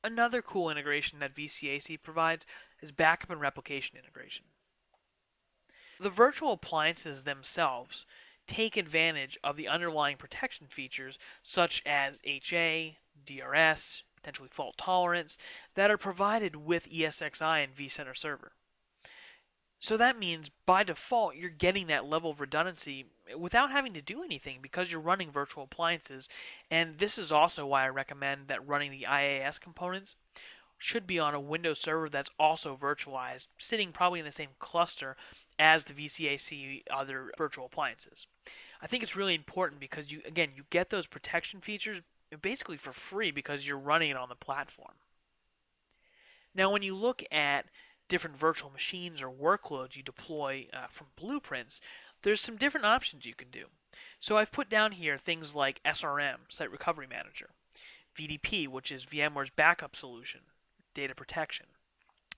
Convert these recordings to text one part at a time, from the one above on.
Another cool integration that VCAC provides is backup and replication integration. The virtual appliances themselves take advantage of the underlying protection features such as HA, DRS, potentially fault tolerance, that are provided with ESXi and vCenter Server. So that means by default you're getting that level of redundancy without having to do anything because you're running virtual appliances. And this is also why I recommend that running the IaaS components should be on a Windows server that's also virtualized, sitting probably in the same cluster as the VCAC other virtual appliances. I think it's really important because you get those protection features basically for free because you're running it on the platform. Now, when you look at different virtual machines or workloads you deploy from blueprints, there's some different options you can do. So I've put down here things like SRM, Site Recovery Manager, VDP, which is VMware's backup solution, data protection,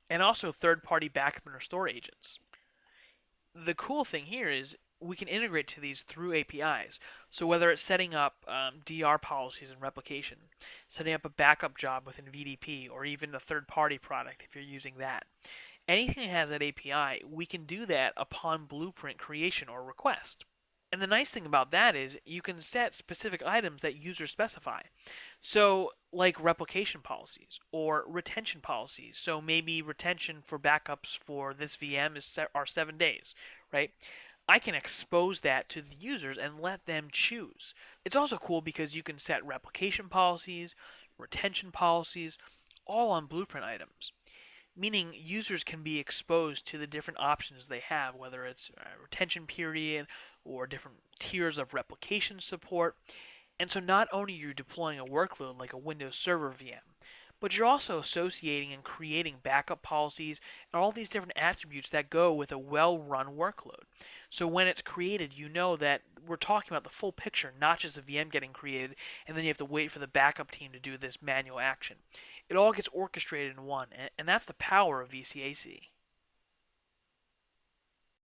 and also third-party backup and restore agents. The cool thing here is we can integrate to these through APIs. So whether it's setting up DR policies and replication, setting up a backup job within VDP, or even a third-party product if you're using that, anything that has that API, we can do that upon blueprint creation or request. And the nice thing about that is you can set specific items that users specify. So, like replication policies or retention policies. So maybe retention for backups for this VM are 7 days, right? I can expose that to the users and let them choose. It's also cool because you can set replication policies, retention policies, all on blueprint items, meaning users can be exposed to the different options they have, whether it's a retention period or different tiers of replication support. And so not only are you deploying a workload like a Windows Server VM, but you're also associating and creating backup policies and all these different attributes that go with a well-run workload. So when it's created, you know that we're talking about the full picture, not just a VM getting created, and then you have to wait for the backup team to do this manual action. It all gets orchestrated in one, and that's the power of VCAC.